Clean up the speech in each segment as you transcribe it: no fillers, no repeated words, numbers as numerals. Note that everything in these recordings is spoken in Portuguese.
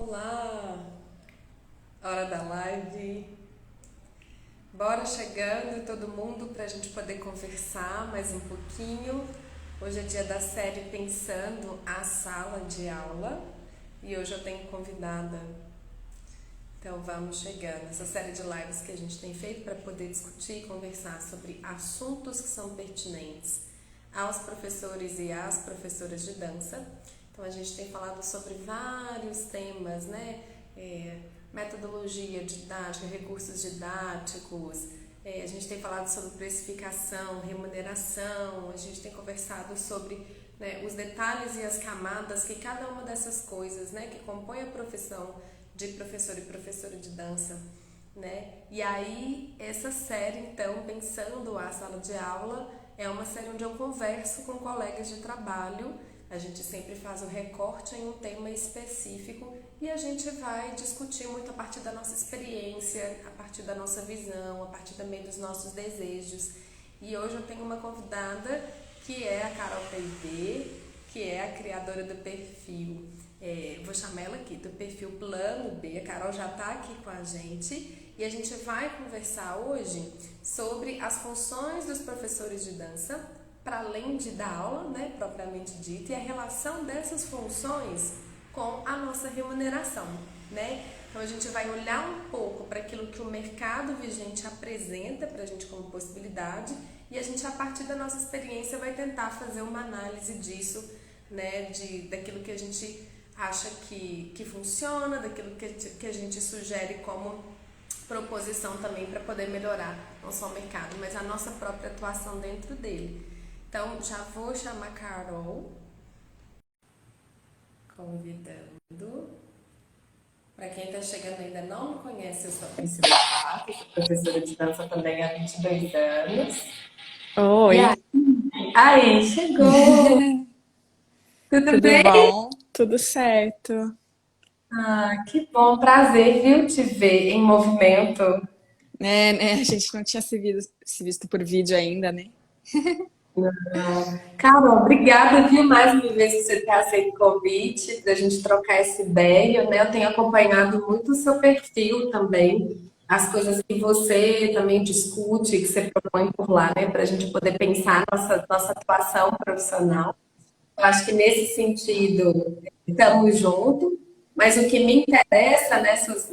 Olá, hora da live. Bora chegando todo mundo para a gente poder conversar mais um pouquinho. Hoje é dia da série Pensando a Sala de Aula e hoje eu tenho convidada. Então vamos chegando. Essa série de lives que a gente tem feito para poder discutir e conversar sobre assuntos que são pertinentes aos professores e às professoras de dança. Então a gente tem falado sobre vários temas, né? Metodologia didática, recursos didáticos, a gente tem falado sobre precificação, remuneração, a gente tem conversado sobre, né, os detalhes e as camadas que cada uma dessas coisas, né, que compõe a profissão de professor e professora de dança, né? E aí essa série, então, Pensando a Sala de Aula, é uma série onde eu converso com colegas de trabalho. A gente sempre faz o recorte em um tema específico e a gente vai discutir muito a partir da nossa experiência, a partir da nossa visão, a partir também dos nossos desejos. E hoje eu tenho uma convidada que é a Carol PB, que é a criadora do perfil, vou chamar ela aqui, do perfil Plano B. A Carol já está aqui com a gente e a gente vai conversar hoje sobre as funções dos professores de dança, para além de dar aula, né, propriamente dita, e a relação dessas funções com a nossa remuneração, né? Então a gente vai olhar um pouco para aquilo que o mercado vigente apresenta para a gente como possibilidade e a gente, a partir da nossa experiência, vai tentar fazer uma análise disso, né, daquilo que a gente acha que funciona, daquilo que a gente sugere como proposição também para poder melhorar não só o mercado, mas a nossa própria atuação dentro dele. Então, já vou chamar a Carol, convidando. Para quem está chegando e ainda não me conhece, eu sou a Priscila Pato, sou professora de dança também há 22 anos. E Oi, aí, chegou! Tudo tudo bem? bom? Tudo certo. Ah, que bom, prazer, viu, te ver em movimento. Né, a gente não tinha se visto por vídeo ainda, né? Carol, obrigada, viu, mais uma vez por você ter aceito o convite para a gente trocar essa ideia, né? Eu tenho acompanhado muito o seu perfil também, as coisas que você também discute, que você propõe por lá, né? Para a gente poder pensar nossa atuação profissional. Eu acho que nesse sentido estamos juntos, mas o que me interessa nessas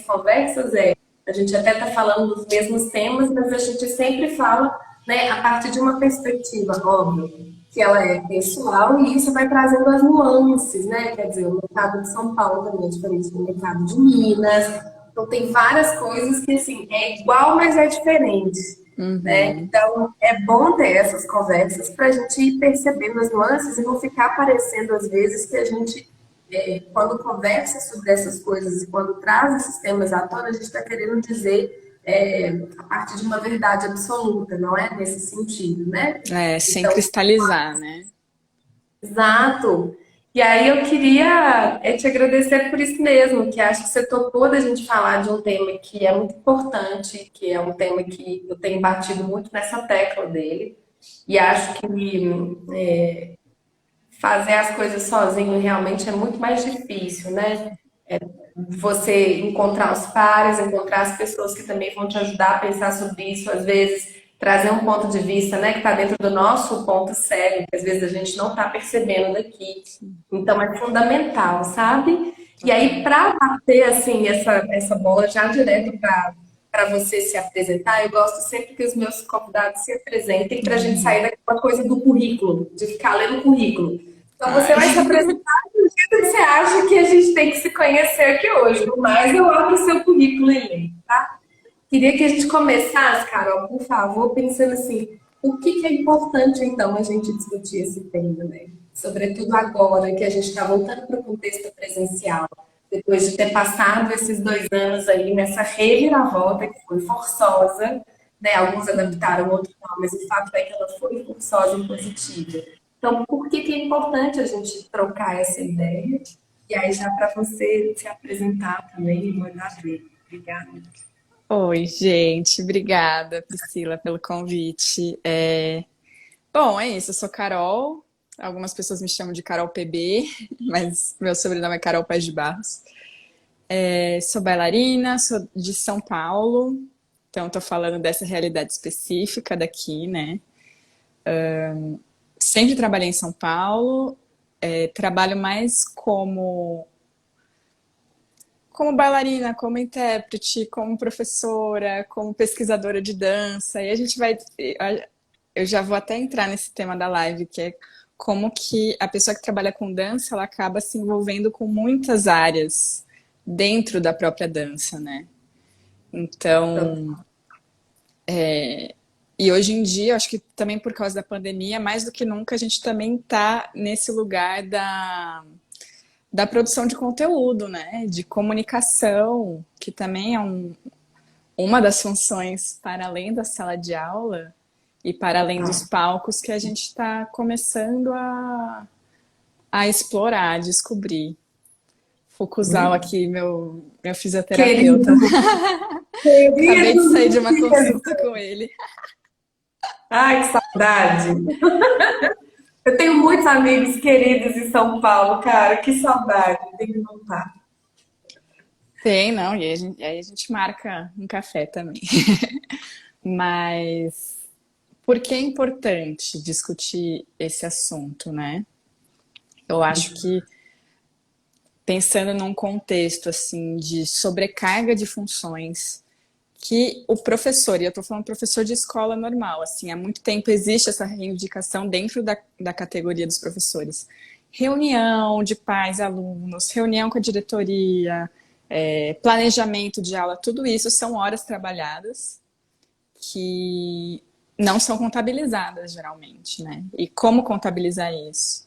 conversas é a gente até está falando dos mesmos temas, mas a gente sempre fala, né, a partir de uma perspectiva, óbvio, que ela é pessoal e isso vai trazendo as nuances, né? Quer dizer, o mercado de São Paulo também é diferente do mercado de Minas, então tem várias coisas que assim é igual, mas é diferente, né? Uhum. Então, é bom ter essas conversas para a gente ir percebendo as nuances e não ficar parecendo, às vezes, que a gente, quando conversa sobre essas coisas e quando traz esses temas à tona, a gente está querendo dizer a partir de uma verdade absoluta, não é nesse sentido, né? É, sem Então, cristalizar, né? exato. E aí eu queria te agradecer por isso mesmo, que acho que você topou da gente falar de um tema que é muito importante, que é um tema que eu tenho batido muito nessa tecla dele. E acho que fazer as coisas sozinho realmente é muito mais difícil, né? Você encontrar os pares, encontrar as pessoas que também vão te ajudar a pensar sobre isso, às vezes trazer um ponto de vista, né, que está dentro do nosso ponto cego, que às vezes a gente não está percebendo daqui. Então é fundamental, sabe? E aí, Total. para bater assim essa bola já direto para você se apresentar, eu gosto sempre que os meus convidados se apresentem para a gente sair daquela coisa do currículo, de ficar lendo o currículo. Então você vai se Ai. apresentar do jeito que você acha que a gente tem que se conhecer aqui hoje. No mais, eu abro o seu currículo e leio, tá? Queria que a gente começasse, Carol, por favor, pensando assim, o que é importante, então, a gente discutir esse tema, né? Sobretudo agora que a gente está voltando para o contexto presencial, depois de ter passado esses 2 anos aí nessa reviravolta que foi forçosa, né? Alguns adaptaram, outros não, mas o fato é que ela foi forçosa e positiva. Então, por que é importante a gente trocar essa ideia? E aí, já para você se apresentar também e mandar ver. Obrigada. Oi, gente. Obrigada, Priscila, pelo convite. Bom, é isso. Eu sou Carol. Algumas pessoas me chamam de Carol PB, mas meu sobrenome é Carol Paz de Barros. Sou bailarina, sou de São Paulo, então estou falando dessa realidade específica daqui, né? Sempre trabalhei em São Paulo, trabalho mais como bailarina, como intérprete, como professora, como pesquisadora de dança. E a gente vai. Eu já vou até entrar nesse tema da live, que é como que a pessoa que trabalha com dança, ela acaba se envolvendo com muitas áreas dentro da própria dança, né? Então, e hoje em dia, eu acho que também por causa da pandemia, mais do que nunca, a gente também está nesse lugar da produção de conteúdo, né? De comunicação, que também é uma das funções para além da sala de aula e para além dos palcos que a gente está começando a explorar, a descobrir. Fukuzawa aqui, meu Querido, fisioterapeuta. Acabei de querido. sair de uma consulta com ele. Ai, que saudade. Eu tenho muitos amigos queridos em São Paulo, cara. Que saudade. Tem que voltar. Tem, não, e aí a gente marca um café também. Mas por que é importante discutir esse assunto, né? Eu acho que pensando num contexto assim de sobrecarga de funções que o professor, e eu estou falando professor de escola normal, assim, há muito tempo existe essa reivindicação dentro da categoria dos professores. Reunião de pais, alunos, reunião com a diretoria, planejamento de aula, tudo isso são horas trabalhadas que não são contabilizadas geralmente, né? E como contabilizar isso?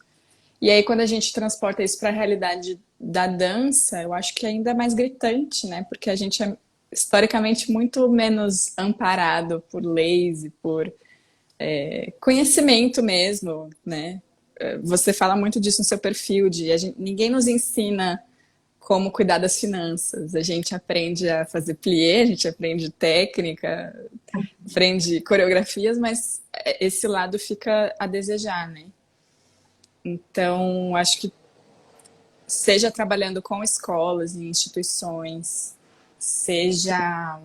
E aí, quando a gente transporta isso para a realidade da dança, eu acho que é ainda mais gritante, né? Porque a gente é historicamente muito menos amparado por leis e por conhecimento mesmo, né? Você fala muito disso no seu perfil, ninguém nos ensina como cuidar das finanças. A gente aprende a fazer plié, a gente aprende técnica, aprende coreografias, mas esse lado fica a desejar, né? Então, acho que seja trabalhando com escolas e instituições, seja,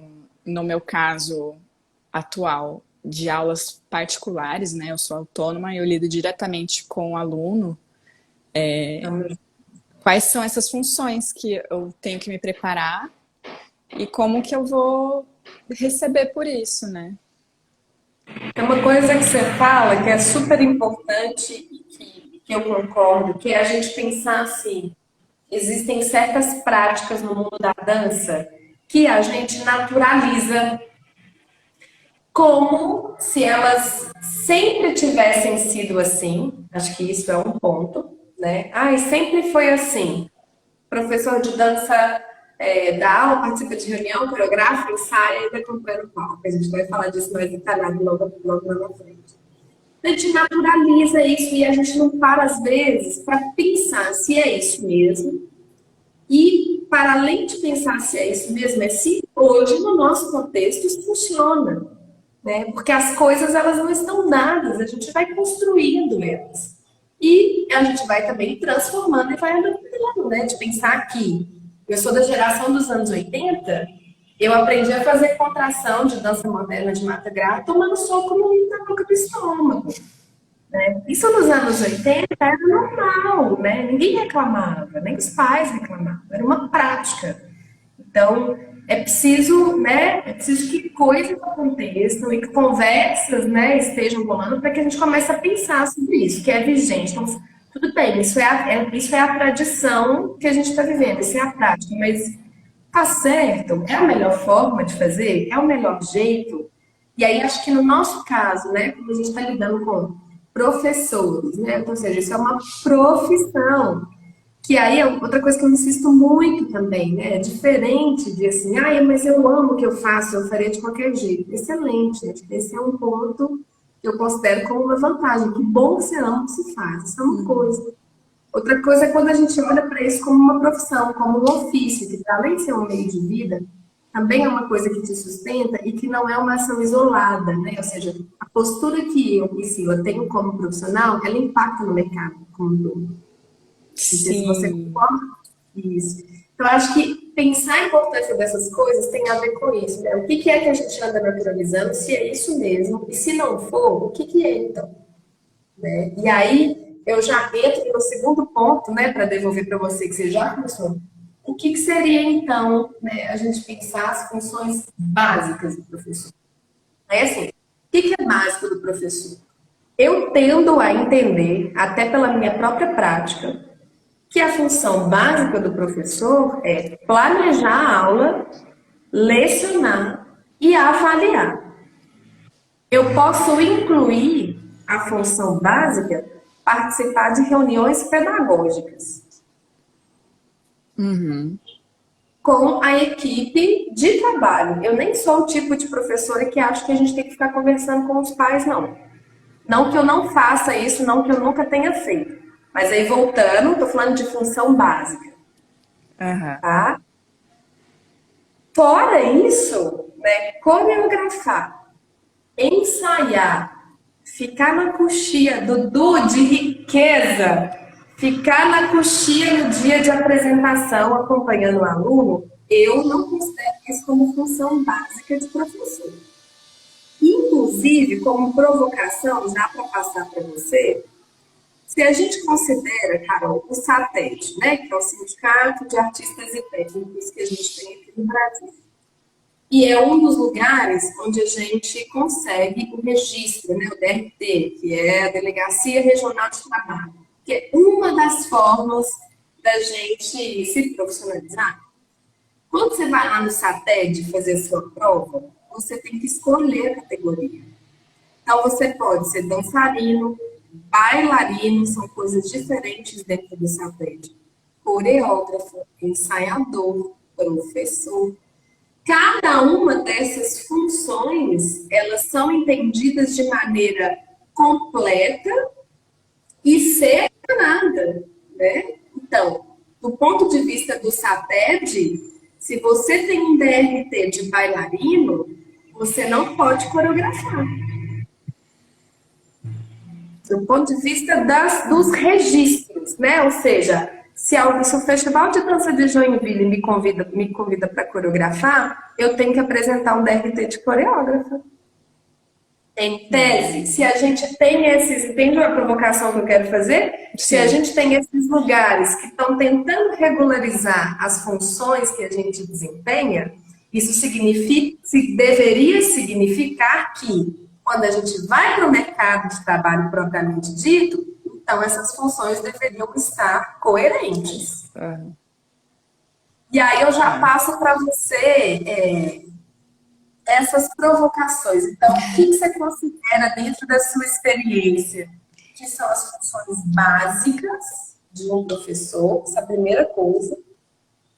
no meu caso atual, de aulas particulares, né? Eu sou autônoma e eu lido diretamente com o aluno. Quais são essas funções que eu tenho que me preparar e como que eu vou receber por isso, né? É uma coisa que você fala que é super importante e que eu concordo, que é a gente pensar assim, existem certas práticas no mundo da dança que a gente naturaliza como se elas sempre tivessem sido assim. Acho que isso é um ponto, né? Ah, e sempre foi assim. Professor de dança dá aula, participa de reunião, coreografa, ensaia e acompanha no palco. A gente vai falar disso mais detalhado logo lá na frente. A gente naturaliza isso e a gente não para, às vezes, para pensar se é isso mesmo. E, para além de pensar se é isso mesmo, é se hoje, no nosso contexto, isso funciona. Né? Porque as coisas, elas não estão dadas, a gente vai construindo elas. E a gente vai também transformando e vai adaptando, né? De pensar que eu sou da geração dos anos 80, eu aprendi a fazer contração de dança moderna de Mata Grave tomando soco na boca do estômago. Né? Isso nos anos 80 era normal, né? Ninguém reclamava, nem os pais reclamavam, era uma prática. Então, é preciso, né? É preciso que coisas aconteçam e que conversas, né, estejam rolando para que a gente comece a pensar sobre isso, que é vigente. Então, tudo bem, isso é a tradição que a gente está vivendo, isso é a prática, mas tá certo? É a melhor forma de fazer? É o melhor jeito? E aí, acho que no nosso caso, né, como a gente está lidando com professores, né? Então, ou seja, isso é uma profissão. Que aí é outra coisa que eu insisto muito também, né? É diferente de assim, ah, mas eu amo o que eu faço, eu faria de qualquer jeito. Excelente, né? Esse é um ponto que eu considero como uma vantagem. Que bom que você ama o que se faz, isso é uma coisa. Outra coisa é quando a gente olha para isso como uma profissão, como um ofício, que além de ser um meio de vida, também é uma coisa que te sustenta e que não é uma ação isolada, né? Ou seja, a postura que eu, Priscila, tenho como profissional, ela impacta no mercado como um todo. Não sei se você Sim. concorda com isso. Então, eu acho que pensar a importância dessas coisas tem a ver com isso, né? O que que é que a gente anda naturalizando, se é isso mesmo, e se não for, o que que é então? Né? E aí eu já entro no segundo ponto, né, para devolver para você que você já começou. O que que seria então, né, a gente pensar as funções básicas do professor? É assim, o que que é básico do professor? Eu tendo a entender, até pela minha própria prática, que a função básica do professor é planejar a aula, lecionar e avaliar. Eu posso incluir a função básica participar de reuniões pedagógicas Uhum. com a equipe de trabalho. Eu nem sou o tipo de professora que acha que a gente tem que ficar conversando com os pais, não. Não que eu não faça isso, não que eu nunca tenha feito. Mas aí voltando, estou falando de função básica, Aham. tá? Fora isso, né, coreografar, ensaiar, ficar na coxia, Dudu, de riqueza, ficar na coxia no dia de apresentação acompanhando o aluno, eu não considero isso como função básica de professor. Inclusive, como provocação, já para passar para você, se a gente considera, Carol, o SATED, né, que é o Sindicato de Artistas e Técnicos que a gente tem aqui no Brasil, e é um dos lugares onde a gente consegue o registro, né, o DRT, que é a Delegacia Regional de Trabalho, que é uma das formas da gente se profissionalizar. Quando você vai lá no SATED fazer a sua prova, você tem que escolher a categoria. Então, você pode ser dançarino, bailarino, são coisas diferentes dentro do SATED, coreógrafo, ensaiador, professor. Cada uma dessas funções, elas são entendidas de maneira completa e separada, né? Então, do ponto de vista do SATED, se você tem um DRT de bailarino, você não pode coreografar. Do ponto de vista dos registros, né? Ou seja, se o Festival de Dança de Joinville me convida para coreografar, eu tenho que apresentar um DRT de coreógrafa. Em tese, se a gente tem esses, entende a provocação que eu quero fazer? Se a Sim. gente tem esses lugares que estão tentando regularizar as funções que a gente desempenha, isso significa, deveria significar que quando a gente vai para o mercado de trabalho propriamente dito, então essas funções deveriam estar coerentes. Aham. E aí eu já É. passo para você essas provocações. Então, o que você considera dentro da sua experiência que são as funções básicas de um professor? Essa é a primeira coisa.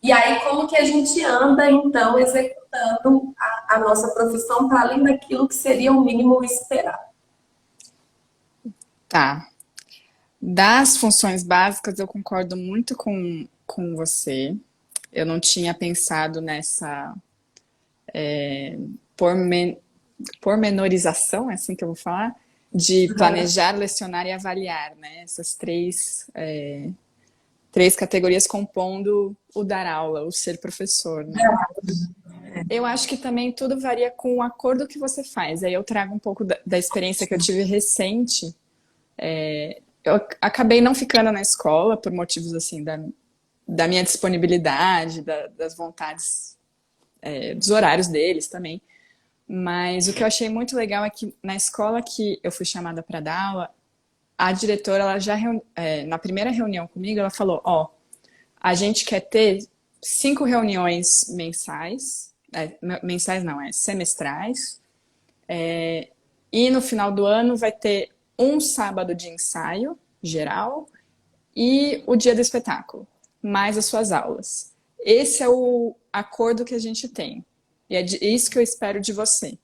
E aí, como que a gente anda, então, executando a nossa profissão para além daquilo que seria o mínimo esperado? Tá. Das funções básicas, eu concordo muito com você. Eu não tinha pensado nessa pormen, pormenorização, é assim que eu vou falar, de planejar, lecionar e avaliar, né? Essas três categorias compondo o dar aula, o ser professor, né? Eu acho que também tudo varia com o acordo que você faz. Aí eu trago um pouco da experiência que eu tive recente. Eu acabei não ficando na escola por motivos assim da minha disponibilidade, das vontades, dos horários deles também. Mas o que eu achei muito legal é que na escola que eu fui chamada para dar aula, a diretora, ela já na primeira reunião comigo, ela falou: ó, a gente quer ter 5 reuniões mensais, mensais não, semestrais, e no final do ano vai ter um sábado de ensaio geral e o dia do espetáculo, mais as suas aulas. Esse é o acordo que a gente tem. E é isso que eu espero de você.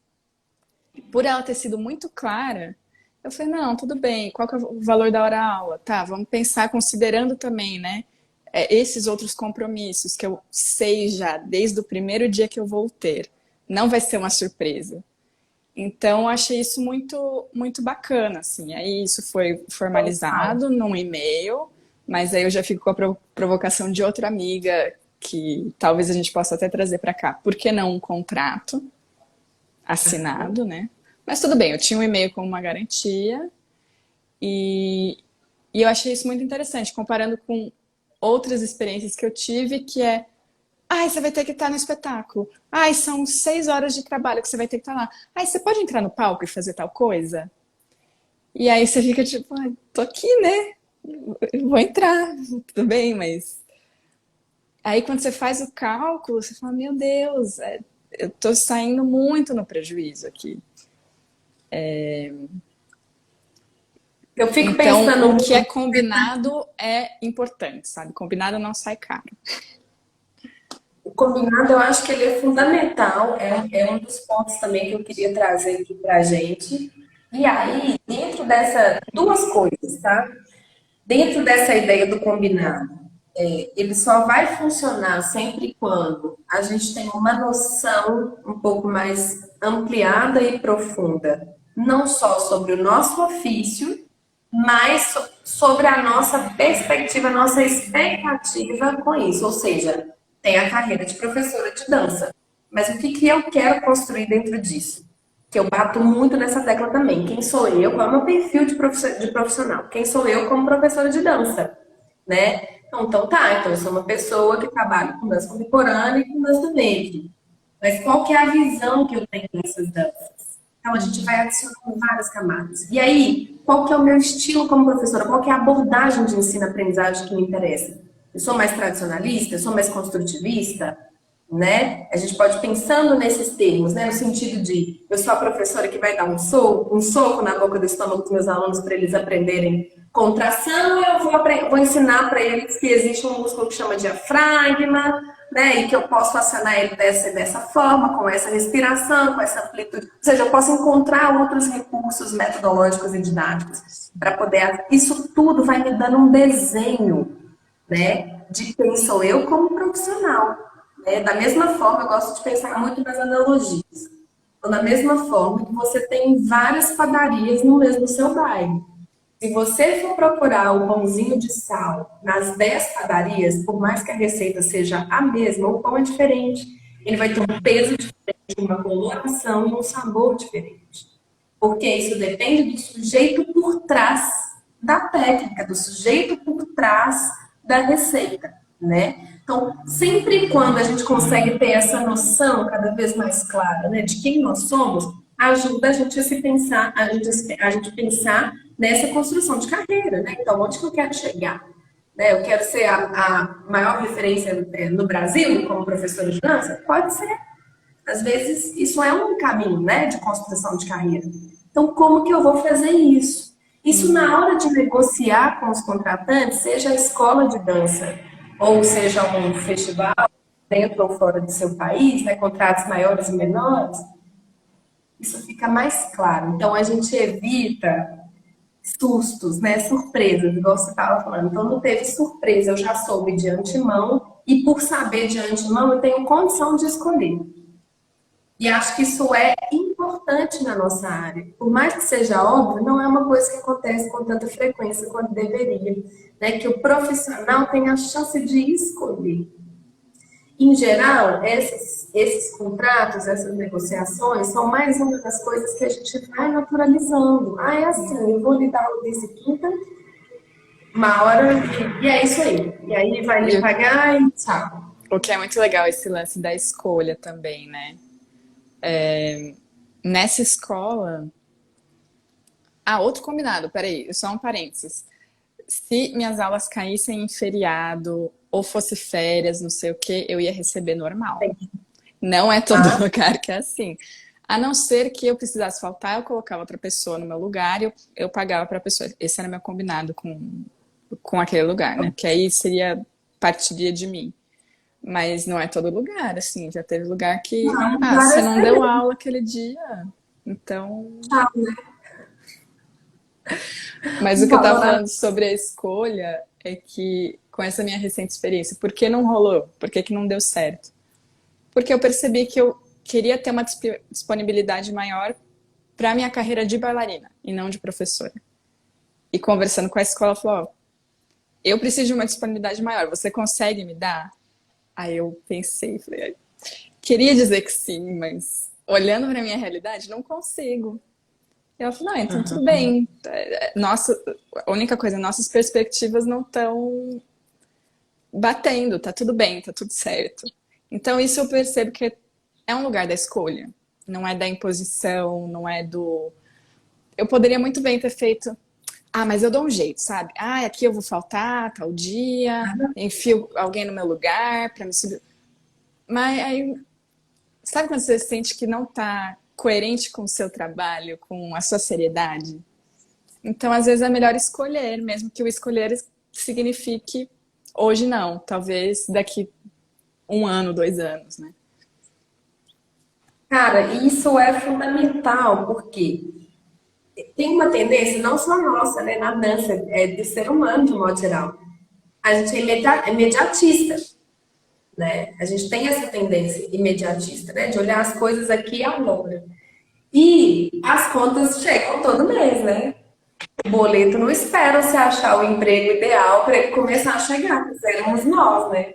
Por ela ter sido muito clara, eu falei, não, tudo bem, qual que é o valor da hora-aula? Tá, vamos pensar considerando também, né, esses outros compromissos que eu sei já desde o primeiro dia que eu vou ter. Não vai ser uma surpresa. Então, eu achei isso muito, muito bacana, assim. Aí isso foi formalizado num e-mail, mas aí eu já fico com a provocação de outra amiga que talvez a gente possa até trazer para cá. Por que não um contrato assinado, né? Mas tudo bem, eu tinha um e-mail com uma garantia e, e eu achei isso muito interessante, comparando com outras experiências que eu tive, que é, ai, você vai ter que estar no espetáculo. Ai, são 6 horas de trabalho que você vai ter que estar lá. Ai, você pode entrar no palco e fazer tal coisa? E aí você fica tipo, ai, tô aqui, né? Eu vou entrar, tudo bem, mas aí quando você faz o cálculo, você fala, meu Deus, eu tô saindo muito no prejuízo aqui. Eu fico Então, pensando o que é muito. combinado é importante, sabe? Combinado não sai caro. O combinado, eu acho que ele é fundamental, é um dos pontos também que eu queria trazer aqui para a gente. E aí, dentro dessa, duas coisas, tá? Dentro dessa ideia do combinado, ele só vai funcionar sempre quando a gente tem uma noção um pouco mais ampliada e profunda, não só sobre o nosso ofício, mas sobre a nossa perspectiva, a nossa expectativa com isso. Ou seja, tem a carreira de professora de dança. Mas o que eu quero construir dentro disso? Que eu bato muito nessa tecla também. Quem sou eu? Qual é o meu perfil de profissional? Quem sou eu como professora de dança? Né? Então tá, então eu sou uma pessoa que trabalha com dança contemporânea e com dança do ventre. Mas qual que é a visão que eu tenho dessas danças? Então a gente vai adicionando várias camadas. E aí, qual que é o meu estilo como professora? Qual que é a abordagem de ensino-aprendizagem que me interessa? Eu sou mais tradicionalista? Eu sou mais construtivista? Né? A gente pode ir pensando nesses termos, né? No sentido de eu sou a professora que vai dar um soco na boca do estômago dos meus alunos para eles aprenderem contração, eu vou ensinar para eles que existe um músculo que chama diafragma, né? E que eu posso acionar ele dessa forma, com essa respiração, com essa amplitude. Ou seja, eu posso encontrar outros recursos metodológicos e didáticos para poder. Isso tudo vai me dando um desenho, né? De quem sou eu como profissional. Né? Da mesma forma, eu gosto de pensar muito nas analogias. Então, da mesma forma que você tem várias padarias no mesmo seu bairro. Se você for procurar o pãozinho de sal nas 10 padarias, por mais que a receita seja a mesma, o pão é diferente. Ele vai ter um peso diferente, uma coloração e um sabor diferente. Porque isso depende do sujeito por trás da técnica, do sujeito por trás da receita, né? Então, sempre quando a gente consegue ter essa noção cada vez mais clara, né, de quem nós somos, ajuda a gente a se pensar, a gente pensar nessa construção de carreira, né? Então, onde que eu quero chegar? Né? Eu quero ser a maior referência no Brasil como professora de dança? Pode ser. Às vezes, isso é um caminho, né, de construção de carreira. Então, como que eu vou fazer isso? Isso na hora de negociar com os contratantes, seja a escola de dança, ou seja um festival dentro ou fora do seu país, né, contratos maiores e menores, isso fica mais claro. Então, a gente evita sustos, né, surpresas, igual você estava falando. Então, não teve surpresa, eu já soube de antemão, e por saber de antemão, eu tenho condição de escolher. E acho que isso é importante na nossa área. Por mais que seja óbvio, não é uma coisa que acontece com tanta frequência quanto deveria. Né? Que o profissional tem a chance de escolher. Em geral, esses contratos, essas negociações, são mais uma das coisas que a gente vai naturalizando. Ah, é assim, eu vou lhe dar o desse quinta, uma hora, e é isso aí. E aí vai lhe pagar e tchau. O que é muito legal esse lance da escolha também, né? Nessa escola. Ah, outro combinado, peraí, só um parênteses. Se minhas aulas caíssem em feriado ou fosse férias, não sei o que, eu ia receber normal. Não é todo lugar que é assim. A não ser que eu precisasse faltar, eu colocava outra pessoa no meu lugar e eu pagava para a pessoa. Esse era meu combinado com aquele lugar, né? Porque aí partiria de mim. Mas não é todo lugar, assim. Já teve lugar que, você não deu aula aquele dia, então. Mas o que eu tava falando sobre a escolha é que, com essa minha recente experiência, por que não rolou? Por que que não deu certo? Porque eu percebi que eu queria ter uma disponibilidade maior para minha carreira de bailarina e não de professora. E conversando com a escola, falou: ó, eu preciso de uma disponibilidade maior, você consegue me dar? Aí eu pensei, falei, "Ai, queria dizer que sim, mas olhando para minha realidade, não consigo." Eu falei, não, então tudo bem. Nossa, a única coisa, nossas perspectivas não estão batendo, tá tudo bem, tá tudo certo. Então isso eu percebo que é um lugar da escolha, não é da imposição, não é do. Eu poderia muito bem ter feito, mas eu dou um jeito, sabe? Aqui eu vou faltar tal dia, enfio alguém no meu lugar pra me subir. Mas aí, sabe quando você sente que não tá coerente com o seu trabalho, com a sua seriedade? Então, às vezes é melhor escolher, mesmo que o escolher signifique hoje não, talvez daqui 1 ano, 2 anos, né? Cara, isso é fundamental, porque tem uma tendência, não só nossa, né, na dança, é do ser humano de modo geral. A gente é imediatista, né? A gente tem essa tendência imediatista, né, de olhar as coisas aqui e agora. E as contas chegam todo mês, né? O boleto não espera você achar o emprego ideal para ele começar a chegar, que éramos nós, né?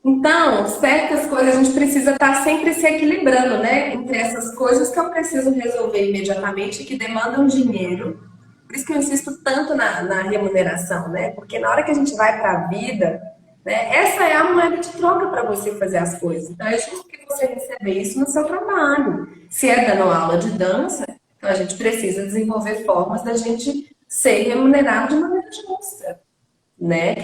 Então, certas coisas a gente precisa estar sempre se equilibrando, né? Entre essas coisas que eu preciso resolver imediatamente e que demandam dinheiro. Por isso que eu insisto tanto na remuneração, né? Porque na hora que a gente vai para a vida, né, essa é a moeda de troca para você fazer as coisas. Então, é justo que você receber isso no seu trabalho. Se é dando aula de dança, então a gente precisa desenvolver formas da gente ser remunerado de maneira justa, né?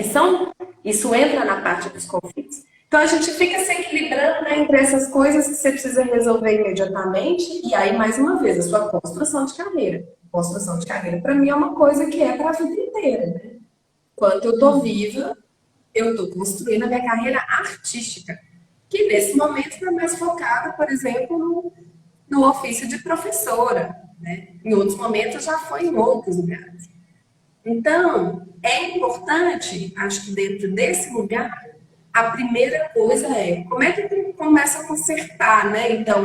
Isso entra na parte dos conflitos. Então a gente fica se equilibrando, né, entre essas coisas que você precisa resolver imediatamente e aí mais uma vez a sua construção de carreira. Construção de carreira para mim é uma coisa que é para a vida inteira, né? Enquanto eu tô viva, eu tô construindo a minha carreira artística, que nesse momento está mais focada, por exemplo, no ofício de professora, né? Em outros momentos já foi em outros lugares. Então, é importante, acho que dentro desse lugar, a primeira coisa é como é que começa a consertar, né? Então,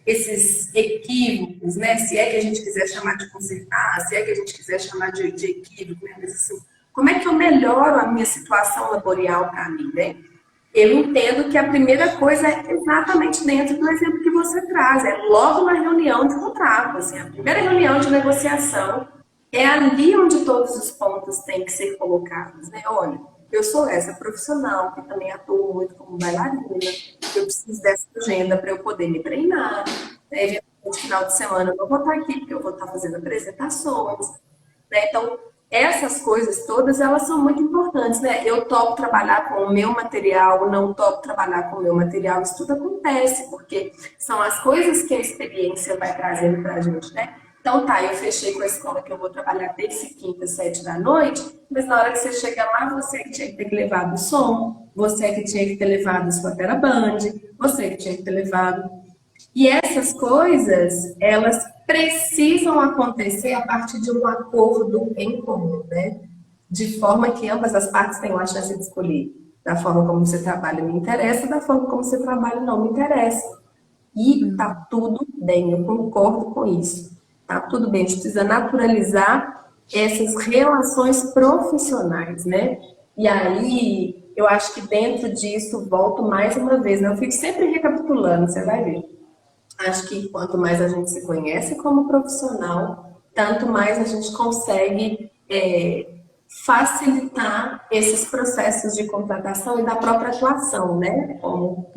esses equívocos, né? Se é que a gente quiser chamar de consertar, se é que a gente quiser chamar de equívoco, né? Mas, assim, como é que eu melhoro a minha situação laboral para mim, né? Eu entendo que a primeira coisa é exatamente dentro do exemplo que você traz, é logo na reunião de contrato, assim, a primeira reunião de negociação é ali onde todos os pontos têm que ser colocados, né? Olha, eu sou essa profissional que também atuo muito como bailarina, eu preciso dessa agenda para eu poder me treinar, né? No final de semana eu não vou estar aqui porque eu vou estar fazendo apresentações, né? Então, essas coisas todas, elas são muito importantes, né? Eu topo trabalhar com o meu material, não topo trabalhar com o meu material, isso tudo acontece, porque são as coisas que a experiência vai trazendo pra gente, né? Então tá, eu fechei com a escola que eu vou trabalhar desde quinta, 7 da noite, mas na hora que você chega lá, você que tinha que ter levado o som, você que tinha que ter levado sua teraband, você que tinha que ter levado. E essas coisas, elas precisam acontecer a partir de um acordo em comum, né? De forma que ambas as partes tenham a chance de escolher. Da forma como você trabalha me interessa, da forma como você trabalha não me interessa. E tá tudo bem, eu concordo com isso. Tá tudo bem, a gente precisa naturalizar essas relações profissionais, né? E aí, eu acho que dentro disso, volto mais uma vez, né? Eu fico sempre recapitulando, você vai ver. Acho que quanto mais a gente se conhece como profissional, tanto mais a gente consegue facilitar esses processos de contratação e da própria atuação, né? Como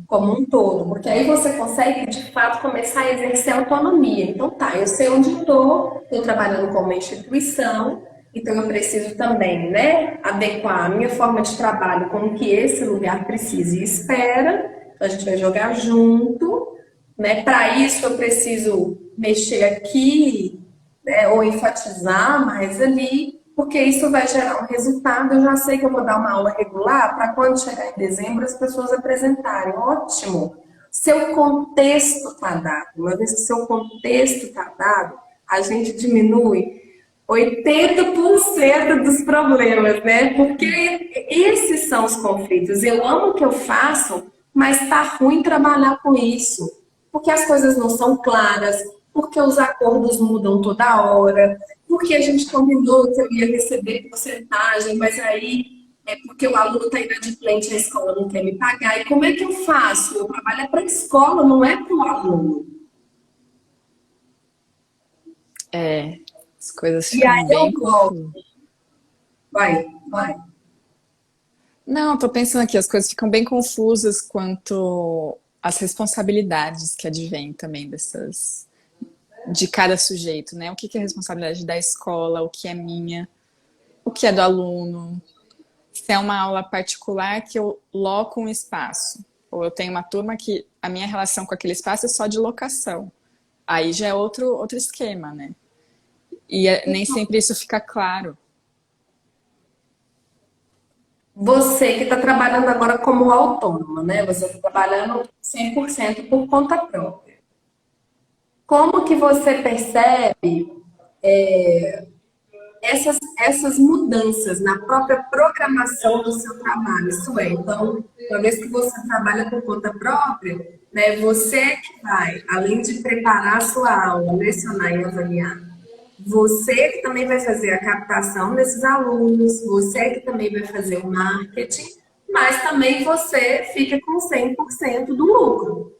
um todo. Porque aí você consegue, de fato, começar a exercer autonomia. Então, tá, eu sei onde estou trabalhando como uma instituição, então eu preciso também, né, adequar a minha forma de trabalho com o que esse lugar precisa e espera. Então, a gente vai jogar junto. Né? Para isso eu preciso mexer aqui, né? Ou enfatizar mais ali, porque isso vai gerar um resultado. Eu já sei que eu vou dar uma aula regular para quando chegar em dezembro as pessoas apresentarem. Ótimo! Seu contexto está dado. Uma vez que o seu contexto está dado, a gente diminui 80% dos problemas, né? Porque esses são os conflitos. Eu amo o que eu faço, mas está ruim trabalhar com isso. Porque as coisas não são claras, porque os acordos mudam toda hora, porque a gente combinou que eu ia receber porcentagem, mas aí é porque o aluno está inadimplente, a escola não quer me pagar. E como é que eu faço? Meu trabalho é para a escola, não é para o aluno. É, as coisas E ficam aí eu bem volto. confusas. Vai, vai. Não, tô pensando aqui, as coisas ficam bem confusas quanto às responsabilidades que advêm também dessas, de cada sujeito, né? O que que é responsabilidade da escola, o que é minha, o que é do aluno. Se é uma aula particular que eu loco um espaço, ou eu tenho uma turma que a minha relação com aquele espaço é só de locação. Aí já é outro esquema, né? E nem sempre isso fica claro. Você que está trabalhando agora como autônoma, né? Você está trabalhando 100% por conta própria. Como que você percebe essas mudanças na própria programação do seu trabalho? Isso é, então, uma vez que você trabalha por conta própria, né, você é que vai, além de preparar a sua aula, lecionar e avaliar, você que também vai fazer a captação desses alunos, você que também vai fazer o marketing, mas também você fica com 100% do lucro,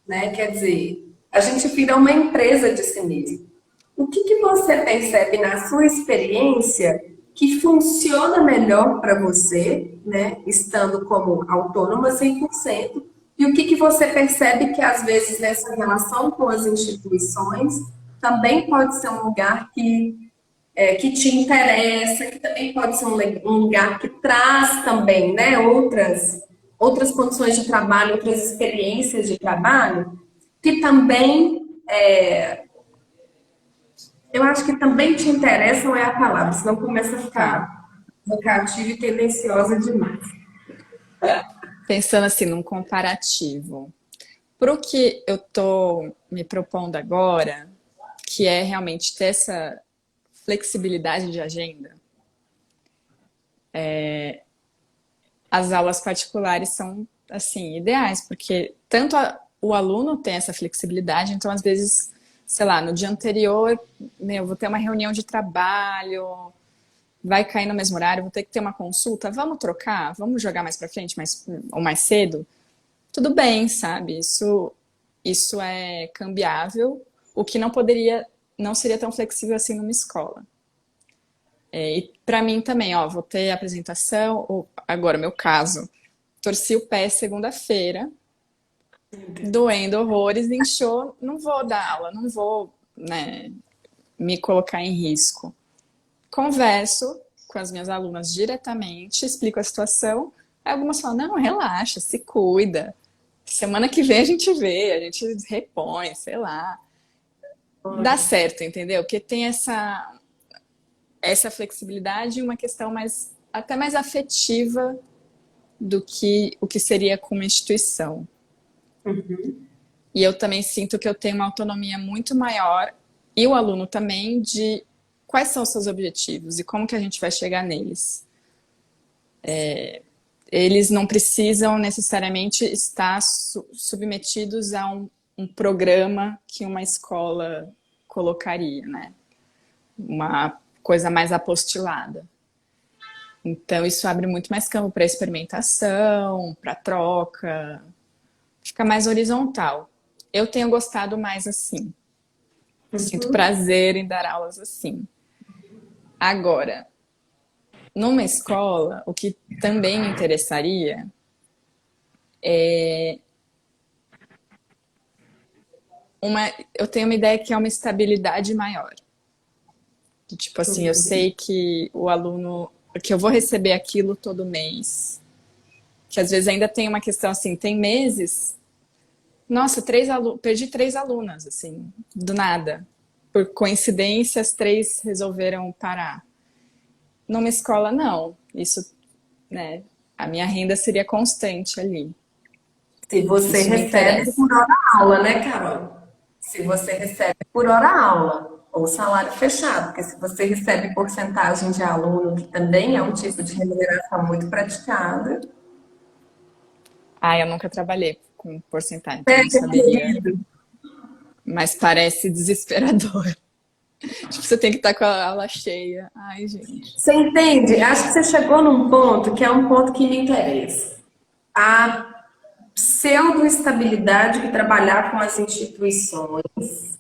né? Quer dizer, a gente vira uma empresa de si mesmo. O que que você percebe na sua experiência que funciona melhor para você, né, estando como autônoma 100%, e o que que você percebe que às vezes nessa relação com as instituições também pode ser um lugar que te interessa, que também pode ser um lugar que traz também, né, outras condições de trabalho, outras experiências de trabalho, que também eu acho que também te interessam é a palavra, senão começa a Tá. ficar vocativa e tendenciosa demais. Pensando assim, num comparativo. Pro que eu tô me propondo agora, que é realmente ter essa flexibilidade de agenda, as aulas particulares são, assim, ideais, porque o aluno tem essa flexibilidade, então, às vezes, sei lá, no dia anterior, meu, vou ter uma reunião de trabalho, vai cair no mesmo horário, vou ter que ter uma consulta, vamos trocar? Vamos jogar mais pra frente, ou mais cedo? Tudo bem, sabe? Isso é cambiável, o que não seria tão flexível assim numa escola. E para mim também, ó, vou ter apresentação, ou agora, meu caso, torci o pé segunda-feira, doendo horrores, inchou, não vou dar aula, não vou, né, me colocar em risco. Converso com as minhas alunas diretamente, explico a situação, aí algumas falam, não, relaxa, se cuida, semana que vem a gente vê, a gente repõe, sei lá. Dá certo, entendeu? Porque tem essa flexibilidade e uma questão até mais afetiva do que o que seria com uma instituição. E eu também sinto que eu tenho uma autonomia muito maior, e o aluno também, de quais são os seus objetivos e como que a gente vai chegar neles. Eles não precisam necessariamente estar submetidos a um programa que uma escola colocaria, né? Uma coisa mais apostilada. Então, isso abre muito mais campo para experimentação, para troca, fica mais horizontal. Eu tenho gostado mais assim. Sinto prazer em dar aulas assim. Agora, numa escola, o que também me interessaria eu tenho uma ideia que é uma estabilidade maior. Tipo assim, eu sei que o aluno, que eu vou receber aquilo todo mês. Que às vezes ainda tem uma questão assim, tem meses, nossa, perdi 3 alunas, assim, do nada. Por coincidência, as 3 resolveram parar. Numa escola, não. Isso, né? A minha renda seria constante ali. Se você Isso me recebe interessa. por hora aula, né, Carol? Se você recebe por hora aula, ou salário fechado, porque se você recebe porcentagem de aluno, que também é um tipo de remuneração muito praticada, Ah, eu nunca trabalhei com porcentagem, então né, não saberia. Mas parece desesperador. Tipo, você tem que estar com a aula cheia. Ai, gente. Você entende? Acho que você chegou num ponto que é um ponto que me interessa. A pseudo-estabilidade que trabalhar com as instituições,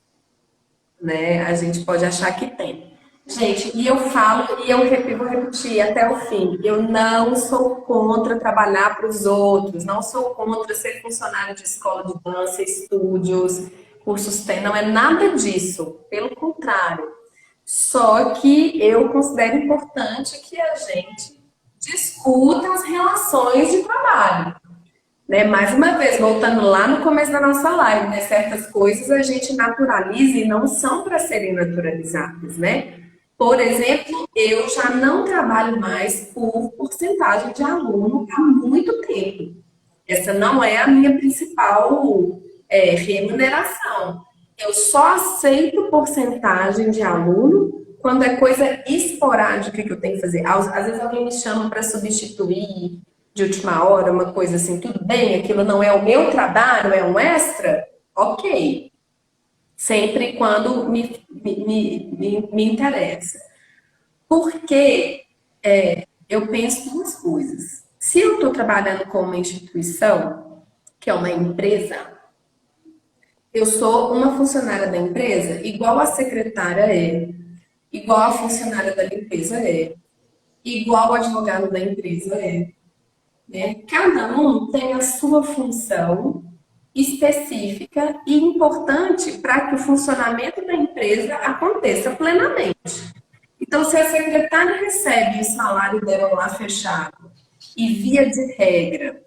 né? A gente pode achar que tem. Gente, e eu falo, e eu vou repetir até o fim, eu não sou contra trabalhar para os outros, não sou contra ser funcionário de escola de dança, estúdios, cursos tem, não é nada disso, pelo contrário. Só que eu considero importante que a gente discuta as relações de trabalho, né? Mais uma vez, voltando lá no começo da nossa live, né? Certas coisas a gente naturaliza e não são para serem naturalizadas, né? Por exemplo, eu já não trabalho mais por porcentagem de aluno há muito tempo. Essa não é a minha principal remuneração. Eu só aceito porcentagem de aluno quando é coisa esporádica que eu tenho que fazer. Às vezes alguém me chama para substituir de última hora, uma coisa assim, tudo bem, aquilo não é o meu trabalho, é um extra, ok. Sempre quando me interessa. Porque eu penso duas coisas. Se eu estou trabalhando com uma instituição, que é uma empresa, eu sou uma funcionária da empresa, igual a secretária é, igual a funcionária da limpeza é, igual o advogado da empresa é. Né? Cada um tem a sua função específica e importante para que o funcionamento da empresa aconteça plenamente. Então, se a secretária recebe o salário dela lá fechado e, via de regra,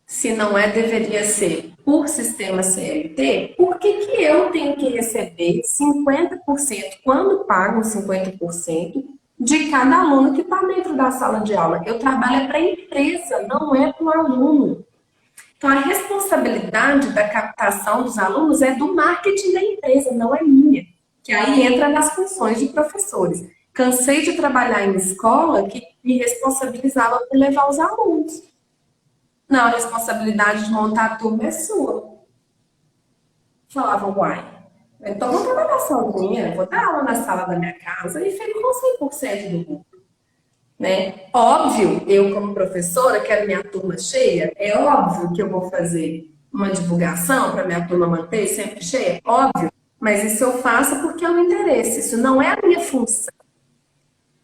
se não é, deveria ser por sistema CLT, por que que eu tenho que receber 50%, quando pago 50%, de cada aluno que está dentro da sala de aula? Eu trabalho para a empresa, não é para o aluno. Então, a responsabilidade da captação dos alunos é do marketing da empresa, não é minha. Que aí entra nas funções de professores. Cansei de trabalhar em escola que me responsabilizava por levar os alunos. Não, a responsabilidade de montar a turma é sua. Falava, uai, então vou trabalhar sozinha, vou dar aula na sala da minha casa e fico com 100% do lucro. Né? Óbvio, eu como professora quero minha turma cheia, é óbvio que eu vou fazer uma divulgação para minha turma manter sempre cheia, óbvio, mas isso eu faço porque é um interesse, isso não é a minha função,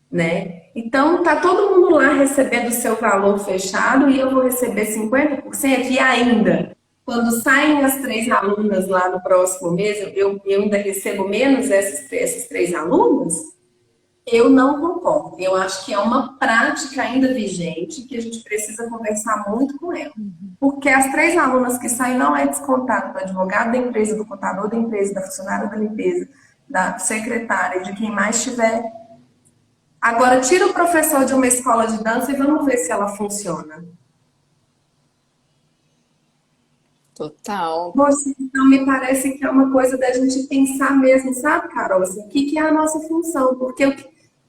né? Então tá todo mundo lá recebendo o seu valor fechado e eu vou receber 50% e ainda, quando saem as 3 alunas lá no próximo mês, eu ainda recebo menos essas 3 alunas. Eu não concordo. Eu acho que é uma prática ainda vigente que a gente precisa conversar muito com ela. Porque as 3 alunas que saem não é descontado do advogado da empresa, do contador da empresa, da funcionária da limpeza, da secretária, de quem mais tiver. Agora, tira o professor de uma escola de dança e vamos ver se ela funciona. Total. Poxa, então me parece que é uma coisa da gente pensar mesmo, sabe, Carol? Assim, o que é a nossa função? Porque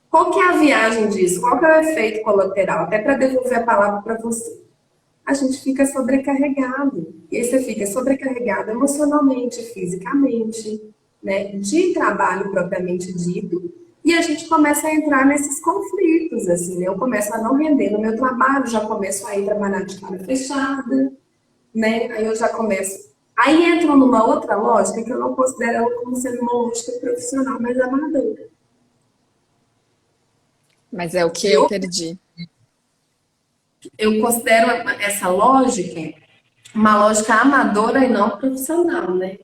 qual que é a viagem disso? Qual que é o efeito colateral? Até para devolver a palavra para você. A gente fica sobrecarregado. E aí você fica sobrecarregado emocionalmente, fisicamente, né? De trabalho propriamente dito. E a gente começa a entrar nesses conflitos, assim, né? Eu começo a não render no meu trabalho, já começo a ir trabalhar de cara fechada, né? Aí eu já começo. Aí entro numa outra lógica que eu não considero ela como sendo uma lógica profissional, mas amadora. Mas é o que eu perdi. Eu considero essa lógica uma lógica amadora e não profissional, né?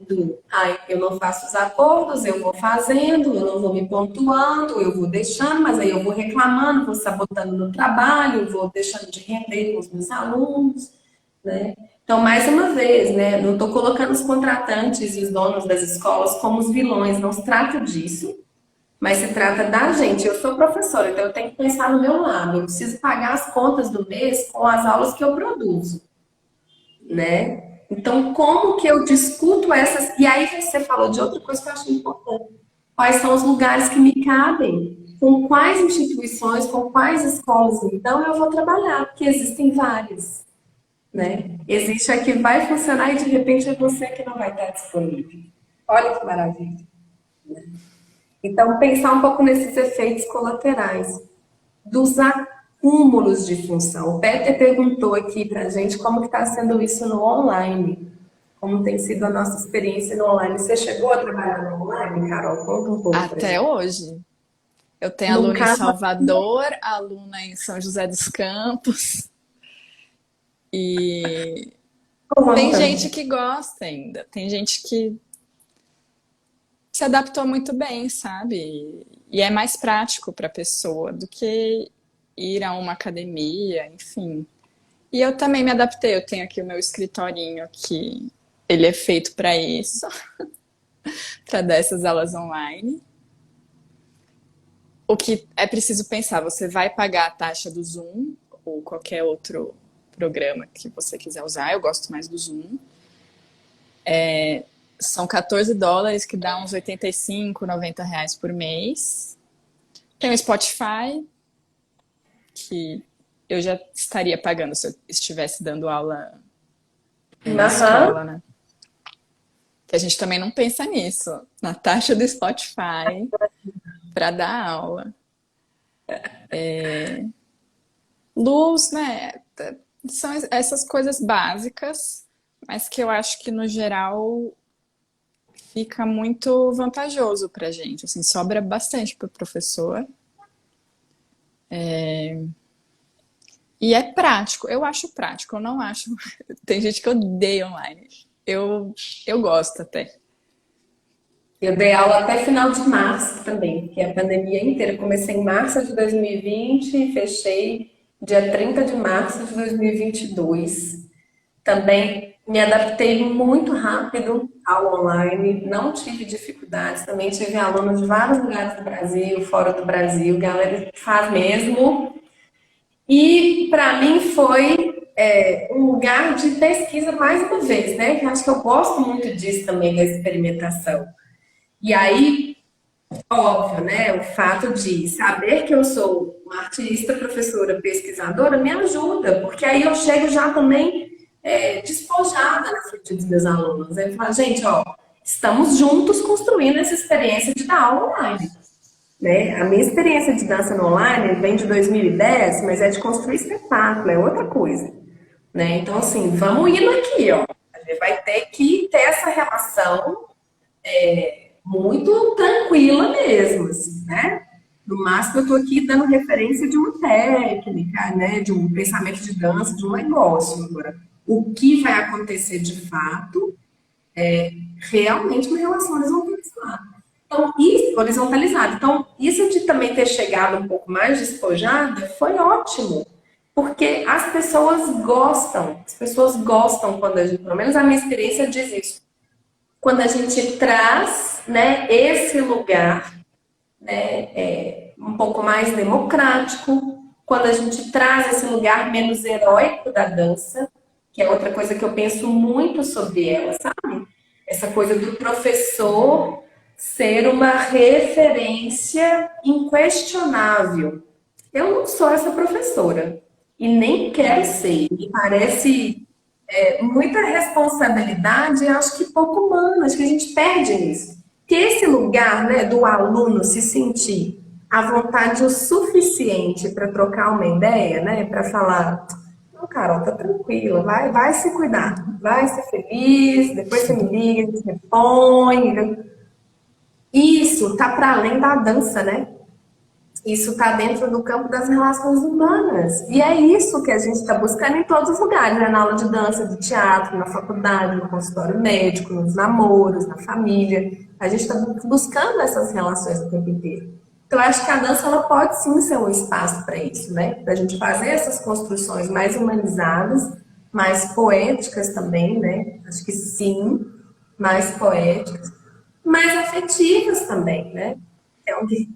Eu não faço os acordos, eu vou fazendo, eu não vou me pontuando, eu vou deixando, mas aí eu vou reclamando, vou sabotando no trabalho, vou deixando de render com os meus alunos, né? Então, mais uma vez, né? Não estou colocando os contratantes e os donos das escolas como os vilões, não se trata disso. Mas se trata da gente. Eu sou professora, então eu tenho que pensar no meu lado. Eu preciso pagar as contas do mês com as aulas que eu produzo, né? Então, como que eu discuto essas... E aí você falou de outra coisa que eu acho importante. Quais são os lugares que me cabem? Com quais instituições, com quais escolas, então, eu vou trabalhar? Porque existem várias, né? Existe a que vai funcionar e, de repente, é você que não vai estar disponível. Olha que maravilha. Então, pensar um pouco nesses efeitos colaterais, dos acúmulos de função. O Peter perguntou aqui para a gente como que está sendo isso no online, como tem sido a nossa experiência no online. Você chegou a trabalhar no online, Carol? Conta um pouco para Até gente. hoje. Eu tenho No aluna em caso, Salvador, aluna em São José dos Campos, e tem conta. gente que gosta ainda, tem gente que se adaptou muito bem, sabe? E é mais prático para a pessoa do que ir a uma academia, enfim. E eu também me adaptei, eu tenho aqui o meu escritorinho que ele é feito para isso, para dar essas aulas online. O que é preciso pensar, você vai pagar a taxa do Zoom ou qualquer outro programa que você quiser usar, eu gosto mais do Zoom. São US$ 14, que dá uns 85, R$ 90 por mês. Tem o Spotify, que eu já estaria pagando se eu estivesse dando aula na Aham. escola, né? Que a gente também não pensa nisso, na taxa do Spotify para dar aula. Luz, né? São essas coisas básicas, mas que eu acho que no geral fica muito vantajoso pra gente, assim, sobra bastante pro professor. E é prático, eu acho prático, eu não acho. Tem gente que odeia online. Eu gosto até. Eu dei aula até final de março também, que é a pandemia inteira. Comecei em março de 2020 e fechei dia 30 de março de 2022. Também me adaptei muito rápido ao online, não tive dificuldades. Também tive alunos de vários lugares do Brasil, fora do Brasil, galera que faz mesmo. E para mim foi um lugar de pesquisa mais uma vez, né? Que eu acho que eu gosto muito disso também, da experimentação. E aí, óbvio, né? O fato de saber que eu sou uma artista, professora, pesquisadora me ajuda, porque aí eu chego já também despojada na frente dos meus alunos. Eu falo, gente, ó, estamos juntos construindo essa experiência de dar aula online. Né? A minha experiência de dança no online vem de 2010, mas é de construir espetáculo, é outra coisa. Né? Então, assim, vamos indo aqui, ó. A gente vai ter que ter essa relação muito tranquila mesmo, assim, né? No máximo, eu estou aqui dando referência de uma técnica, né? De um pensamento de dança, de um negócio. Agora, o que vai acontecer de fato realmente uma relação horizontalizada. Então, isso, horizontalizada. Então, isso de também ter chegado um pouco mais despojada foi ótimo. Porque as pessoas gostam quando a gente, pelo menos a minha experiência diz isso, quando a gente traz, né, esse lugar, né, um pouco mais democrático, quando a gente traz esse lugar menos heróico da dança, que é outra coisa que eu penso muito sobre ela, sabe? Essa coisa do professor ser uma referência inquestionável. Eu não sou essa professora e nem quero ser. Me parece muita responsabilidade e acho que pouco humano, acho que a gente perde nisso. Que esse lugar, né, do aluno se sentir à vontade o suficiente para trocar uma ideia, né, para falar, não, Carol, tá tranquila, vai se cuidar, vai ser feliz, depois você me liga, a gente repõe. Né? Isso tá para além da dança, né? Isso está dentro do campo das relações humanas. E é isso que a gente está buscando em todos os lugares, né? Na aula de dança, de teatro, na faculdade, no consultório médico, nos namoros, na família. A gente está buscando essas relações o tempo inteiro. Então, eu acho que a dança ela pode sim ser um espaço para isso, né? Para a gente fazer essas construções mais humanizadas, mais poéticas também, né? Acho que sim, mais poéticas, mais afetivas também, né? É onde